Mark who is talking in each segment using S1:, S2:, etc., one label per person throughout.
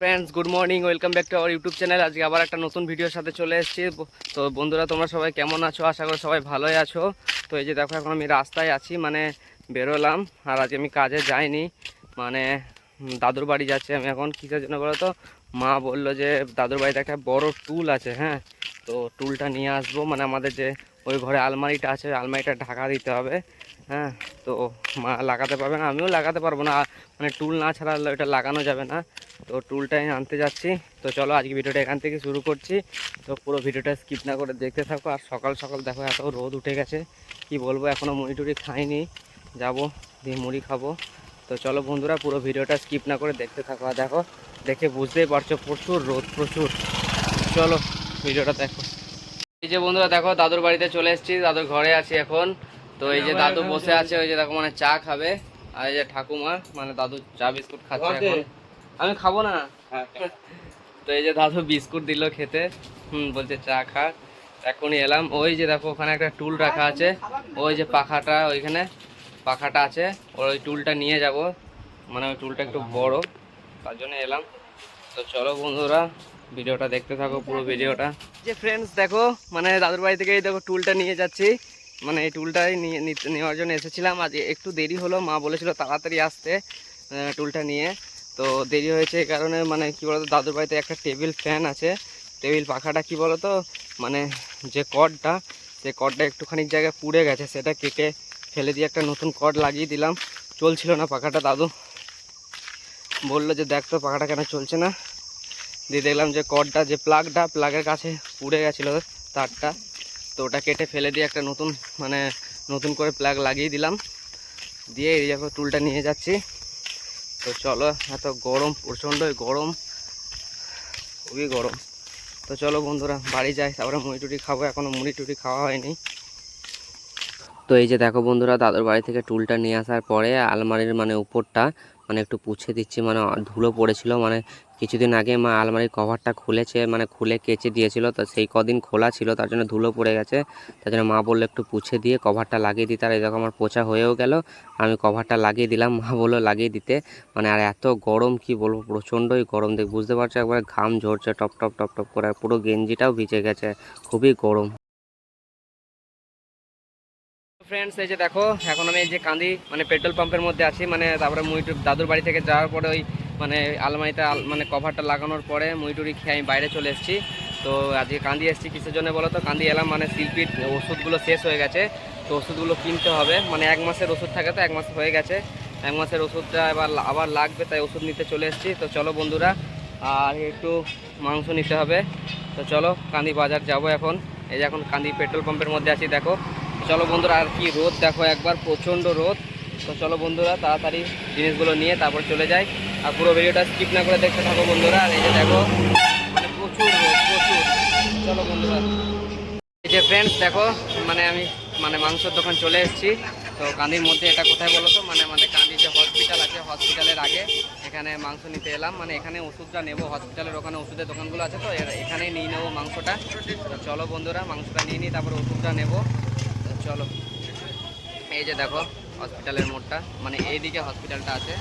S1: Friends, good morning. Welcome back to our YouTube channel. আজকে আবার একটা নতুন ভিডিওর সাথে চলে এসেছি। তো বন্ধুরা, তোমরা সবাই কেমন আছো? আশা করি সবাই ভালোই আছো। তো এই যে দেখো, এখন আমি রাস্তায় আছি, মানে বেরোলাম। আর আজকে আমি কাজে যাইনি, মানে দাদুর বাড়ি যাচ্ছি আমি এখন। কিসের জন্য বলো তো? মা বললো যে দাদুর বাড়িতে একটা বড় টুল আছে, হ্যাঁ, তো টুলটা নিয়ে আসবো। মানে আমাদের যে ওই ঘরে আলমারিটা আছে, আলমারিটা ঢাকা দিতে হবে, হ্যাঁ। তো মা লাগাতে পারবে না, আমিও লাগাতে পারবো না, মানে টুল না ছাড়া ওটা লাগানো যাবে না। তো টুলটাই আনতে যাচ্ছি। তো চলো আজকে ভিডিওটা এখান থেকে শুরু করছি। তো পুরো ভিডিওটা স্কিপ না করে দেখতে থাকো। আর সকাল সকাল দেখো এত রোদ উঠে গেছে, কি বলবো, এখনও মুড়ি টুড়ি খাইনি, যাবো দিয়ে মুড়ি খাবো। তো চলো বন্ধুরা, পুরো ভিডিওটা স্কিপ না করে দেখতে থাকো। আর দেখো, দেখে বুঝতেই পারছো প্রচুর রোদ, প্রচুর। চলো ভিডিওটা দেখো। এই যে বন্ধুরা দেখো, দাদুর বাড়িতে চলে এসেছি, দাদুর ঘরে আছি এখন। তো এই যে দাদু বসে আছে, ওই যে দেখো মানে চা খাবে। আর এই যে ঠাকুমা, মানে দাদু চা বিস্কুট খাচ্ছে এখন। আমি খাবো না। তো এই যে দাদু বিস্কুট দিল খেতে, বলছে চা খা। এখনই এলাম। ওই যে দেখো, ওখানে একটা টুল রাখা আছে, ওই যে পাখাটা, ওইখানে পাখাটা আছে, ওই টুলটা নিয়ে যাব। মানে ওই টুলটা একটু বড়, তার জন্য এলাম। তো চলো বন্ধুরা, ভিডিওটা দেখতে থাকো, পুরো ভিডিওটা। যে ফ্রেন্ডস দেখো, মানে দাদুর বাড়ি থেকে এই দেখো টুলটা নিয়ে যাচ্ছি। মানে এই টুলটাই নেওয়ার জন্য এসেছিলাম। আজ একটু দেরি হলো, মা বলেছিল তাড়াতাড়ি আসতে টুলটা নিয়ে। তো দেরি হয়েছে এই কারণে, মানে কি বলতো, দাদুর বাড়িতে একটা টেবিল ফ্যান আছে, টেবিল পাখাটা কি বলতো, মানে যে কর্ডটা, সে কর্ডটা একটুখানি জায়গায় পুড়ে গেছে, সেটা কেটে ফেলে দিয়ে একটা নতুন কর্ড লাগিয়ে দিলাম। চলছিল না পাখাটা, দাদু বললো যে দেখ তো পাখাটা কেন চলছে না। দিয়ে দেখলাম যে কর্ডটা, যে প্লাগের কাছে পুড়ে গেছিলো তারটা, তো ওটা কেটে ফেলে দিয়ে একটা নতুন, মানে নতুন করে প্লাগ লাগিয়ে দিলাম। দিয়ে এই দেখো টুলটা নিয়ে যাচ্ছি। তো চলো, এত গরম, প্রচণ্ডই গরম, খুবই গরম। তো চলো বন্ধুরা, বাড়ি যাই, তারপরে মুড়ি টুড়ি খাবো, এখনও মুড়ি টুড়ি খাওয়া হয়নি। তো এই যে দেখো বন্ধুরা, দাদুর বাড়ি থেকে টুলটা নিয়ে আসার পরে আলমারির মানে উপরটা মানে একটু পুছে দিচ্ছি, মানে ধুলো পড়েছিল। মানে কিছুদিন আগে মা আলমারির কভারটা খুলেছে, মানে খুলে কেচে দিয়েছিল, তো সেই কদিন খোলা ছিল, তার জন্য ধুলো পড়ে গেছে। তার জন্য মা বললো একটু পুছে দিয়ে কভারটা লাগিয়ে দিতে। আর এই দেখো আমার পোছা হয়েও গেল, আমি কভারটা লাগিয়ে দিলাম, মা বললো লাগিয়ে দিতে। মানে আর এত গরম, কি বলবো, প্রচণ্ডই গরম। দেখ বুঝতে পারছো, একবারে ঘাম ঝরছে টপ টপ টপ টপ করে, পুরো গেঞ্জিটাও ভিজে গেছে, খুবই গরম। ফ্রেন্ডস এই যে দেখো, এখন আমি এই যে কান্দি, মানে পেট্রোল পাম্পের মধ্যে আছি। মানে তারপরে দাদুর বাড়ি থেকে যাওয়ার পরে ওই মানে আলমারিটা, মানে কভারটা লাগানোর পরে মুড়ি খেয়ে আমি বাইরে চলে এসেছি। তো আজকে কান্দি এসেছি কিসের জন্য বলো তো? কান্দি এলাম, মানে শিল্পীর ওষুধগুলো শেষ হয়ে গেছে, তো ওষুধগুলো কিনতে হবে। মানে 1 মাসের ওষুধ থাকে, তো 1 মাস হয়ে গেছে, 1 মাসের ওষুধটা আবার লাগবে, তাই ওষুধ নিতে চলে এসেছি। তো চলো বন্ধুরা, আর একটু মাংস নিতে হবে। তো চলো কান্দি বাজার যাব এখন। এই যে এখন কান্দি পেট্রোল পাম্পের মধ্যে আছি দেখো। চলো বন্ধুরা, আর কি রোদ দেখো একবার, প্রচণ্ড রোদ। তো চলো বন্ধুরা, তাড়াতাড়ি জিনিসগুলো নিয়ে তারপর চলে যাই। আর পুরো ভিডিওটা স্কিপ না করে দেখতে থাকো বন্ধুরা। আর এই যে দেখো, মানে প্রচুর রোদ, প্রচুর। চলো বন্ধুরা, এই যে ফ্রেন্ডস দেখো, মানে আমি মানে মাংসের দোকান চলে এসেছি। তো কান্দির মধ্যে এটা কোথায় বলো তো? মানে আমাদের কান্দির যে হসপিটাল আছে, হসপিটালের আগে এখানে মাংস নিতে এলাম। মানে এখানে ওষুধটা নেবো, হসপিটালের ওখানে ওষুধের দোকানগুলো আছে, তো এখানেই নিয়ে নেবো মাংসটা। তো চলো বন্ধুরা, মাংসটা নিয়ে নিই, তারপর ওষুধটা নেবো। তো চলো, এই যে দেখো হসপিটালের মোড়টা, মানে এইদিকে হসপিটালটা আছে।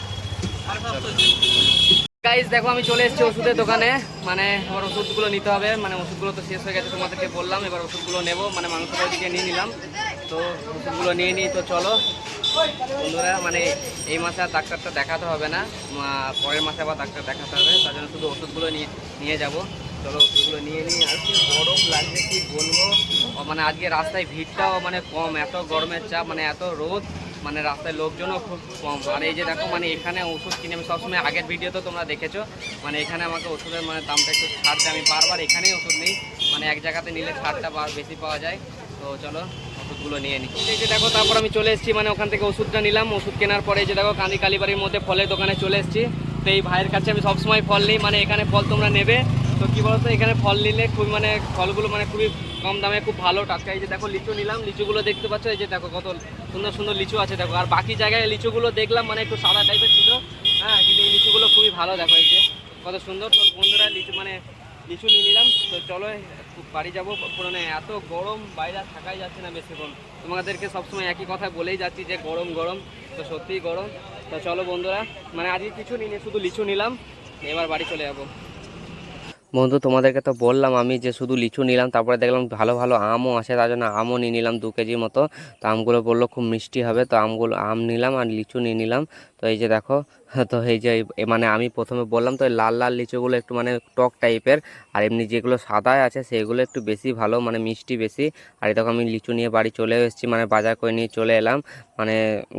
S1: গাইস দেখো, আমি চলে এসেছি ওষুধের দোকানে। মানে এবার ওষুধগুলো নিতে হবে, মানে ওষুধগুলো তো শেষ হয়ে গেছে, তোমাদেরকে বললাম। এবার ওষুধগুলো নেবো, মানে মাংসটা ওইদিকে নিয়ে নিলাম। তো ওষুধগুলো নিয়ে নিই। তো চলো বন্ধুরা, মানে এই মাসে আর ডাক্তারটা দেখাতে হবে না, পরের মাসে আবার ডাক্তার দেখাতে হবে, তার জন্য শুধু ওষুধগুলো নিয়ে যাব। চলো ওষুধগুলো নিয়ে নিই। আর কি গরম লাগছে, কি বলবো, মানে আজকে রাস্তায় ভিড়টাও মানে কম, এত গরমের চাপ, মানে এত রোদ, মানে রাস্তায় লোকজনও খুব কম। আর এই যে দেখো, মানে এখানে ওষুধ কিনে আমি সবসময়, আগের ভিডিও তো তোমরা দেখেছো, মানে এখানে আমাকে ওষুধের মানে দামটা একটু ছাড় দেয়, আমি বারবার এখানেই ওষুধ নিই, মানে এক জায়গাতে নিলে ছাড়টা বেশি পাওয়া যায়। তো চলো ওষুধগুলো নিয়ে নিই। এই যে দেখো, তারপর আমি চলে এসেছি, মানে ওখান থেকে ওষুধটা নিলাম। ওষুধ কেনার পরে যে দেখো, কান্দি কালীবাড়ির মধ্যে ফলের দোকানে চলে এসেছি। তো এই ভাইয়ের কাছে আমি সবসময় ফল নিই, মানে এখানে ফল তোমরা নেবে তো কী বলতো, এখানে ফল নিলে খুবই, মানে ফলগুলো মানে খুবই কম দামে, খুব ভালো টাটকা। এই যে দেখো লিচু নিলাম, লিচুগুলো দেখতে পাচ্ছ, এই যে দেখো কত সুন্দর সুন্দর লিচু আছে দেখো। আর বাকি জায়গায় লিচুগুলো দেখলাম মানে একটু সাদা টাইপের ছিল, হ্যাঁ, কিন্তু এই লিচুগুলো খুবই ভালো দেখো, এই যে কত সুন্দর। তো বন্ধুরা, লিচু মানে লিচু নিয়ে নিলাম। তো চলো বাড়ি যাবো, পুরো এত গরম, বাইরে থাকাই যাচ্ছে না বেশিক্ষণ। তোমাদেরকে সবসময় একই কথা বলেই যাচ্ছি যে গরম গরম, তো সত্যিই গরম। তো চলো বন্ধুরা, মানে আজকে কিছু নিয়ে শুধু লিচু নিলাম। এবার বাড়ি চলে যাবো। বন্ধু তোমাদেরকে তো বললাম আমি যে শুধু লিচু নিলাম, তারপরে দেখলাম ভালো ভালো আমও আছে, তার জন্য আমও নিয়ে নিলাম 2 কেজির মতো। তো আমগুলো বললো খুব মিষ্টি হবে, তো আম নিলাম আর লিচু নিয়ে নিলাম। তো এই যে দেখো, তো এই যে মানে আমি প্রথমে বললাম তো এই লাল লাল লিচুগুলো একটু মানে টক টাইপের, আর এমনি যেগুলো সাদায় আছে সেগুলো একটু বেশি ভালো, মানে মিষ্টি বেশি। আর এই দেখো আমি লিচু নিয়ে বাড়ি চলে এসেছি, মানে বাজার করে নিয়ে চলে এলাম। মানে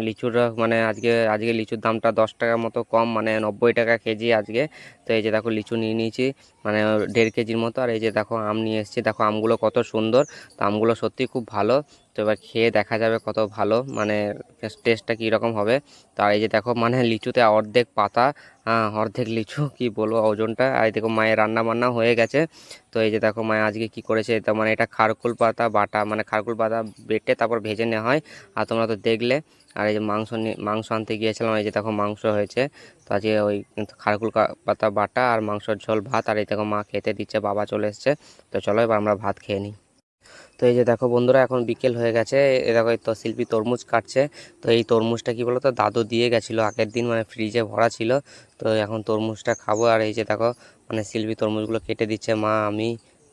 S1: লিচুর মানে আজকে লিচুর দামটা 10 টাকার মতো কম, মানে 90 টাকা কেজি আজকে। তো এই যে দেখো লিচু নিয়ে নিয়েছি, মানে 1.5 কেজির মতো। আর এই যে দেখো আম নিয়ে এসেছি, দেখো আমগুলো কত সুন্দর, তো আমগুলো সত্যি খুব ভালো। তো এবার খেয়ে দেখা যাবে কত ভালো, মানে টেস্টটা কীরকম হবে। তো আর এই যে দেখো মানে লিচুতে অর্ধেক পাতা, অর্ধেক লিচু, কি বলবো ওজনটা। আর এই দেখো মায়ের রান্না বান্না হয়ে গেছে। তো এই যে দেখো মায়ে আজকে কি করেছে, এটা মানে এটা খারকুল পাতা বাটা, মানে খারকুল পাতা বেটে তারপর ভেজে নেওয়া হয়, আর তোমরা তো দেখলে। আর এই যে মাংস আনতে গিয়েছিলাম, এই যে দেখো মাংস হয়েছে। তো আজকে ওই খারকুল পাতা বাটা আর মাংসর ঝোল ভাত, আর এই দেখো মা খেতে দিচ্ছে, বাবা চলে এসছে। তো চলো এবার আমরা ভাত খেয়ে নিই। তো এই যে দেখো বন্ধুরা এখন বিকেল হয়ে গেছে, এ দেখো এই তো শিল্পী তরমুজ কাটছে। তো এই তরমুজটা কি বলতো দাদু দিয়ে গেছিলো আগের দিন, মানে ফ্রিজে ভরা ছিল। তো এখন তরমুজটা খাবো। আর এই যে দেখো মানে শিল্পী তরমুজগুলো কেটে দিচ্ছে মা, আমি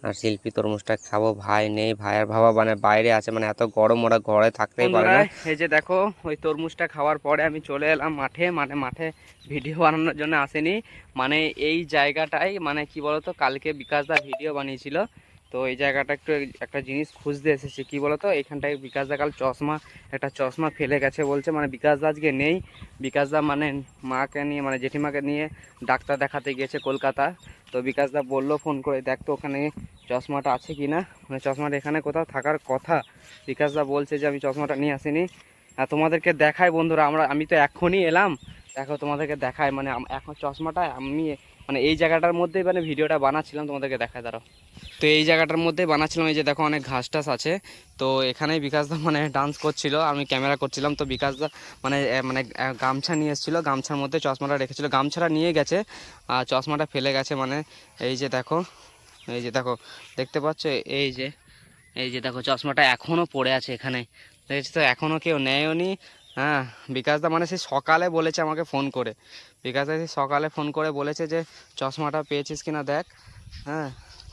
S1: আর শিল্পী তরমুজটা খাবো। ভাই নেই, ভাইয়ের বাবা মানে বাইরে আছে, মানে এত গরম ওরা ঘরে থাকতেই পারে না। এই যে দেখো ওই তরমুজটা খাওয়ার পরে আমি চলে এলাম মাঠে, মানে মাঠে ভিডিও বানানোর জন্য আসেনি। মানে এই জায়গাটাই মানে কি বলতো কালকে বিকাশদা ভিডিও বানিয়েছিল, তো এই জায়গাটা একটু একটা জিনিস খুঁজতে এসেছি। কি বলতো এখানটায় বিকাশদা কাল একটা চশমা ফেলে গেছে বলছে, মানে বিকাশদা আজকে নেই। বিকাশদা মানে মাকে নিয়ে, মানে জেঠিমাকে নিয়ে ডাক্তার দেখাতে গিয়েছে কলকাতা। তো বিকাশদা বললো ফোন করে, দেখ তো ওখানে চশমাটা আছে কি না, মানে চশমাটা এখানে কোথাও থাকার কথা। বিকাশদা বলছে যে আমি চশমাটা নিয়ে আসিনি। আর তোমাদেরকে দেখাই বন্ধুরা, আমি তো এখনই এলাম, দেখো তোমাদেরকে দেখায়, মানে এখন চশমাটা আমি মানে এই জায়গাটার মধ্যেই মানে ভিডিওটা বানাচ্ছিলাম, তোমাদেরকে দেখায় দাঁড়াও। তো এই জায়গাটার মধ্যে বানাচ্ছিলাম, এই যে দেখো অনেক ঘাস টাস আছে। তো এখানেই বিকাশদা মানে ডান্স করছিল, আমি ক্যামেরা করছিলাম। তো বিকাশদা মানে গামছা নিয়ে এসেছিলো, গামছার মধ্যে চশমাটা রেখেছিল, গামছাটা নিয়ে গেছে আর চশমাটা ফেলে গেছে। মানে এই যে দেখো, এই যে দেখো দেখতে পাচ্ছ, এই যে দেখো চশমাটা এখনও পড়ে আছে এখানে, দেখেছি তো এখনও কেউ নেয়নি। হ্যাঁ, বিকাশদা মানে সে সকালে বলেছে আমাকে ফোন করে, বিকাশদা সে সকালে ফোন করে বলেছে যে চশমাটা পেয়েছিস কিনা দেখ। হ্যাঁ,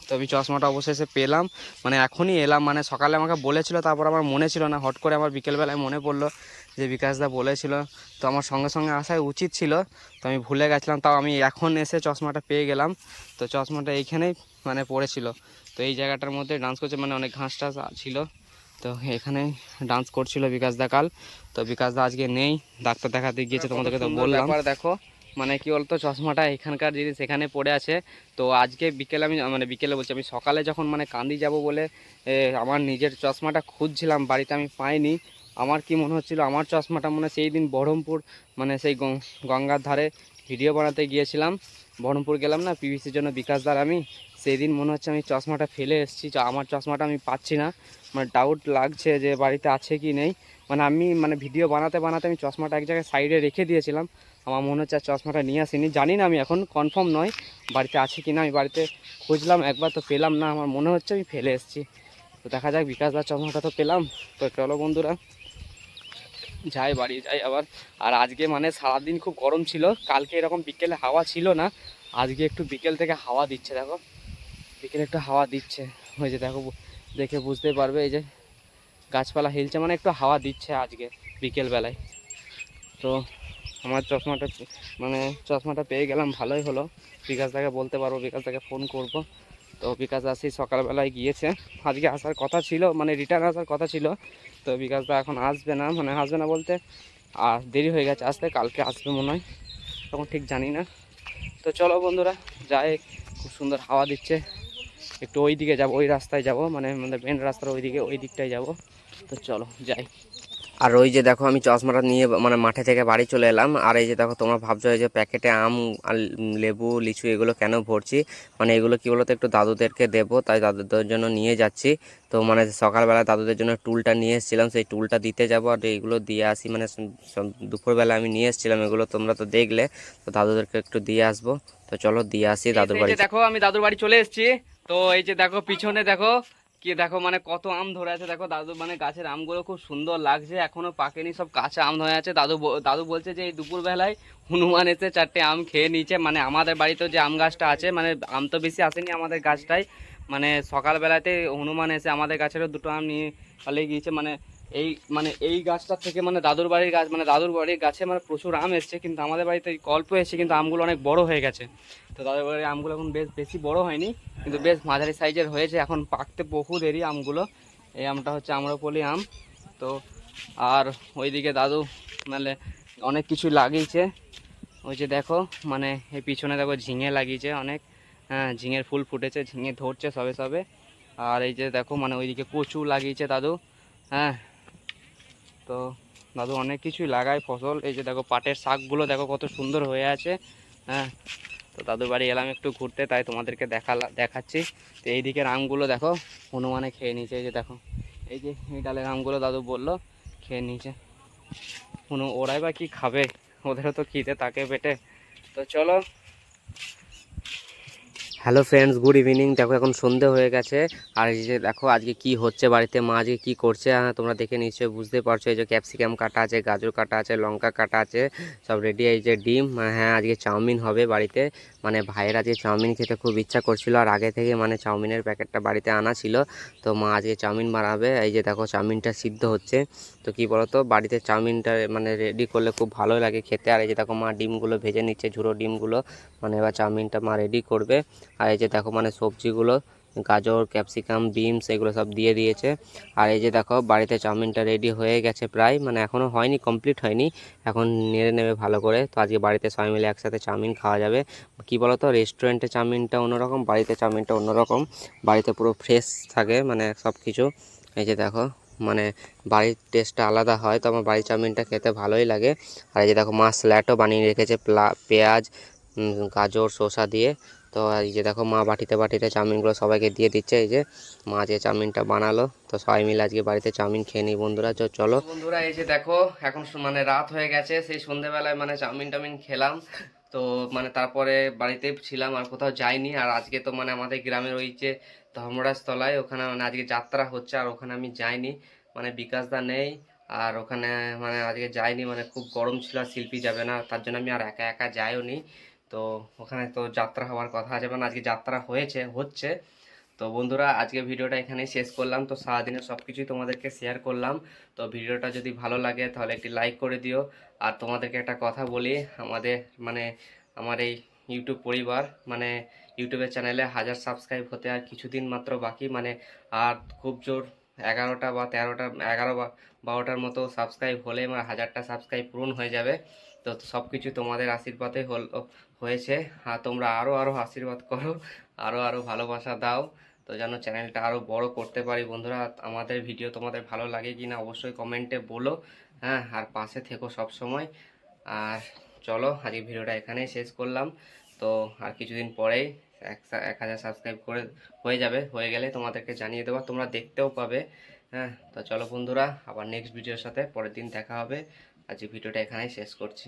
S1: তো আমি চশমাটা অবশেষে পেলাম, মানে এখনই এলাম, মানে সকালে আমাকে বলেছিল, তারপর আমার মনে ছিল না, হট করে আমার বিকেলবেলায় মনে পড়লো যে বিকাশদা বলেছিল। তো আমার সঙ্গে সঙ্গে আসাই উচিত ছিল, তো আমি ভুলে গেছিলাম, তাও আমি এখন এসে চশমাটা পেয়ে গেলাম। তো চশমাটা এইখানেই মানে পড়েছিল। তো এই জায়গাটার মধ্যে ডান্স করছে, মানে অনেক ঘাস টাস ছিল, তো এখানে ডান্স করছিল বিকাশদা কাল। তো বিকাশদা আজকে নেই, ডাক্তার দেখাতে গিয়েছে, তোমাদেরকে তো বললাম। দেখো মানে কি বলতো চশমাটা এখানকার জিনিস এখানে পড়ে আছে। তো আজকে বিকেলে আমি মানে বিকেলে বলছি, আমি সকালে যখন মানে কান্দি যাব বলে আমার নিজের চশমাটা খুঁজছিলাম বাড়িতে, আমি পাইনি। আমার কি মনে হচ্ছিল আমার চশমাটা মানে সেই দিন বহরমপুর, মানে সেই গঙ্গার ধারে ভিডিও বানাতে গিয়েছিলাম, বহরমপুর গেলাম না পিভিসির জন্য বিকাশদার আমি, সেই দিন মনে হচ্ছে আমি চশমাটা ফেলে এসেছি, আমার চশমাটা আমি পাচ্ছি না। মানে ডাউট লাগছে যে বাড়িতে আছে কি নেই, মানে আমি মানে ভিডিও বানাতে বানাতে আমি চশমাটা এক জায়গায় সাইডে রেখে দিয়েছিলাম। আমার মনে হচ্ছে চশমাটা নিয়ে আসিনি, জানি না আমি এখন কনফার্ম নয় বাড়িতে আছে কি না। আমি বাড়িতে খুঁজলাম একবার, তো পেলাম না, আমার মনে হচ্ছে আমি ফেলে এসেছি। তো দেখা যাক, বিকাশদার চশমাটা তো পেলাম। তো চলো বন্ধুরা যাই, বাড়ি যাই আবার। আর আজকে মানে সারাদিন খুব গরম ছিল, কালকে এরকম বিকেলে হাওয়া ছিল না, আজকে একটু বিকেল থেকে হাওয়া দিচ্ছে, দেখো বিকেলে একটু হাওয়া দিচ্ছে, ওই যে দেখো দেখে বুঝতে পারবে, এই যে গাছপালা হিলছে, মানে একটু হাওয়া দিচ্ছে আজকে বিকেলবেলায়। তো আমার চশমাটা পেয়ে গেলাম, ভালোই হলো। বিকাশদাকে বলতে পারবো, বিকাশদাকে ফোন করব। তো বিকাশ আসি সকালবেলায় গিয়েছে, আজকে আসার কথা ছিল, মানে রিটার্ন আসার কথা ছিল। তো বিকাশদা এখন আসবে না, মানে আসবে না বলতে আর দেরি হয়ে গেছে আসতে, কালকে আসবে মনে হয়, তখন ঠিক জানি না। তো চলো বন্ধুরা যাই, খুব সুন্দর হাওয়া দিচ্ছে, একটু ওই দিকে যাবো, ওই রাস্তায় যাব, মানে আমাদের মেন রাস্তার ওই দিকটায় যাব। তো চলো যাই। আর ওই যে দেখো আমি চশমাটা নিয়ে মানে মাঠে থেকে বাড়ি চলে এলাম। আর এই যে দেখো তোমরা ভাবছো এই যে প্যাকেটে আম আর লেবু লিচু এগুলো কেন ভরছি, মানে এগুলো কি বলতো একটু দাদুদেরকে দেবো, তাই দাদুদের জন্য নিয়ে যাচ্ছি। তো মানে সকালবেলা দাদুদের জন্য টুলটা নিয়ে এসেছিলাম, সেই টুলটা দিতে যাবো আর এইগুলো দিয়ে আসি, মানে দুপুরবেলা আমি নিয়ে এসেছিলাম এগুলো, তোমরা তো দেখলে। তো দাদুদেরকে একটু দিয়ে আসবো। তো চলো দিয়ে আসি দাদুর বাড়ি। দেখো আমি দাদুর বাড়ি চলে এসেছি। তো এই যে দেখো পিছনে দেখো কি দেখো মানে কত আম ধরে আছে দেখো দাদু, মানে গাছের আমগুলো খুব সুন্দর লাগছে, এখনো পাকেনি, সব কাঁচা আম ধরে আছে। দাদু বলছে যে এই দুপুরবেলায় হনুমান এসে 4টে আম খেয়ে নিয়েছে। মানে আমাদের বাড়িতে যে আম গাছটা আছে, মানে আম তো বেশি আসেনি আমাদের গাছটায়, মানে সকালবেলাতে হনুমান এসে আমাদের গাছেরও 2টো আম নিয়ে পালিয়ে গিয়েছে। এই গাছটার থেকে মানে দাদুর বাড়ির গাছ, মানে দাদুর বাড়ির গাছে মানে প্রচুর আম এসছে, কিন্তু আমাদের বাড়িতে অল্প এসছে, কিন্তু আমগুলো অনেক বড় হয়ে গেছে। তো দাদুর বাড়ির আমগুলো এখন বেশ বেশি বড় হয়নি, কিন্তু বেশ মাঝারি সাইজের হয়েছে, এখন পাকতে বহু দেরি আমগুলো। এই আমটা হচ্ছে আম্রপলি আম। তো আর ওইদিকে দাদু মানে অনেক কিছু লাগিয়েছে, ওই যে দেখো মানে এই পিছনে দেখো ঝিঙে লাগিয়েছে অনেক, হ্যাঁ ঝিঙের ফুল ফুটেছে, ঝিঙে ধরছে সবে সবে। আর এই যে দেখো মানে ওইদিকে কচু লাগিয়েছে দাদু, হ্যাঁ। তো দাদু অনেক কিছুই লাগায় ফসল, এই যে দেখো পাটের শাকগুলো দেখো কত সুন্দর হয়ে আছে, হ্যাঁ। তো দাদুর বাড়ি এলাম একটু ঘুরতে, তাই তোমাদেরকে দেখাচ্ছি। তো এই দিকের আমগুলো দেখো হনুমানে খেয়ে নিয়েছে, এই যে দেখো এই যে এই ডালের আমগুলো দাদু বললো খেয়ে নিয়েছে। ওরাই বা কি খাবে, ওদেরও তো খিদে তাকে পেটে। তো চলো। Hello friends, good evening. দেখো এখন সন্ধে হয়ে গেছে, আর এই যে দেখো আজকে কি হচ্ছে বাড়িতে, মা আজকে কী করছে তোমরা দেখে নিশ্চয়ই বুঝতে পারছো। এই যে ক্যাপসিকাম কাটা আছে, গাজর কাটা আছে, লঙ্কা কাটা আছে, সব রেডি। এই যে ডিম, হ্যাঁ আজকে চাউমিন হবে বাড়িতে। মানে ভাইয়ের আজকে চাউমিন খেতে খুব ইচ্ছা করছিল, আর আগে থেকে মানে চাউমিনের প্যাকেটটা বাড়িতে আনা ছিল। তো মা আজকে চাউমিন বানাবে। এই যে দেখো চাউমিনটা সিদ্ধ হচ্ছে। তো কী বলতো, বাড়িতে চাউমিনটা মানে রেডি করলে খুব ভালো লাগে খেতে। আর এই যে দেখো মা ডিমগুলো ভেজে নিচ্ছে, ঝুড়ো ডিমগুলো, মানে এবার চাউমিনটা মা রেডি করবে। আর এই যে দেখো মানে সবজিগুলো গাজর, ক্যাপসিকাম, বিনস এগুলো সব দিয়ে দিয়েছে। আর এই যে দেখো বাড়িতে চাউমিনটা রেডি হয়ে গেছে প্রায়, মানে এখনও হয়নি, কমপ্লিট হয়নি, এখন নেড়ে নেবে ভালো করে। তো আজকে বাড়িতে সবাই মিলে একসাথে চাউমিন খাওয়া যাবে। কী বলো তো, রেস্টুরেন্টে চাউমিনটা অন্যরকম, বাড়িতে চাউমিনটা অন্যরকম। বাড়িতে পুরো ফ্রেশ থাকে মানে সব কিছু। এই যে দেখো মানে বাড়ির টেস্টটা আলাদা হয়, তো আমার বাড়ির চাউমিনটা খেতে ভালোই লাগে। আর এই যে দেখো মা স্যালাডও বানিয়ে রেখেছে, পেঁয়াজ, গাজর, শসা দিয়ে। তো এই যে দেখো মা বাটিতে বাটিতে চাউমিনগুলো সবাইকে দিয়ে দিচ্ছে। এই যে মা যে চাউমিনটা বানালো, তো সবাই মিলে আজকে বাড়িতে চাউমিন খেয়ে নিই বন্ধুরা। চলো বন্ধুরা, এই যে দেখো এখন মানে রাত হয়ে গেছে, সেই সন্ধেবেলায় মানে চাউমিন খেলাম। তো মানে তারপরে বাড়িতে ছিলাম, আর কোথাও যাইনি। আর আজকে তো মানে আমাদের গ্রামের ওই যে ধর্মরাজ তলায়, ওখানে মানে আজকে যাত্রা হচ্ছে, আর ওখানে আমি যাইনি, মানে বিকাশদা নেই। আর ওখানে মানে আজকে যাইনি, মানে খুব গরম ছিল, আর শিল্পী যাবে না, তার জন্য আমি আর একা একা যাইও নি। তো ওখানে তো যাত্রা হওয়ার কথা আছে, মানে আজকে যাত্রা হচ্ছে। তো বন্ধুরা, আজকে ভিডিওটা এখানেই শেষ করলাম। তো সারাদিনের সব কিছুই তোমাদেরকে শেয়ার করলাম। তো ভিডিওটা যদি ভালো লাগে তাহলে একটি লাইক করে দিও। আর তোমাদেরকে একটা কথা বলি, আমাদের মানে আমার এই ইউটিউব পরিবার, মানে ইউটিউবের চ্যানেলে 1000 সাবস্ক্রাইব হতে আর কিছুদিন মাত্র বাকি, মানে আর খুব জোর 11টা বা 13টা, 11 বা 12টার মতো সাবস্ক্রাইব হলে আমার 1000টা সাবস্ক্রাইব পূরণ হয়ে যাবে। তো সব কিছু তোমাদের আশীর্বাদে হয়েছে। আর তোমরা আরও আশীর্বাদ করো, আরও ভালোবাসা দাও, তো যেন চ্যানেলটা আরও বড় করতে পারি। বন্ধুরা, আমাদের ভিডিও তোমাদের ভালো লাগে কি না অবশ্যই কমেন্টে বলো, হ্যাঁ। আর পাশে থেকো সব সময়। আর চলো, আজকে ভিডিওটা এখানেই শেষ করলাম। তো আর কিছুদিন পরেই 1000 সাবস্ক্রাইব হয়ে যাবে, হয়ে গেলে তোমাদেরকে জানিয়ে দেবো, তোমরা দেখতেও পাবে, হ্যাঁ। তো চলো বন্ধুরা, আবার নেক্সট ভিডিওর সাথে পরের দিন দেখা হবে। আজকে ভিডিওটা এখানেই শেষ করছি।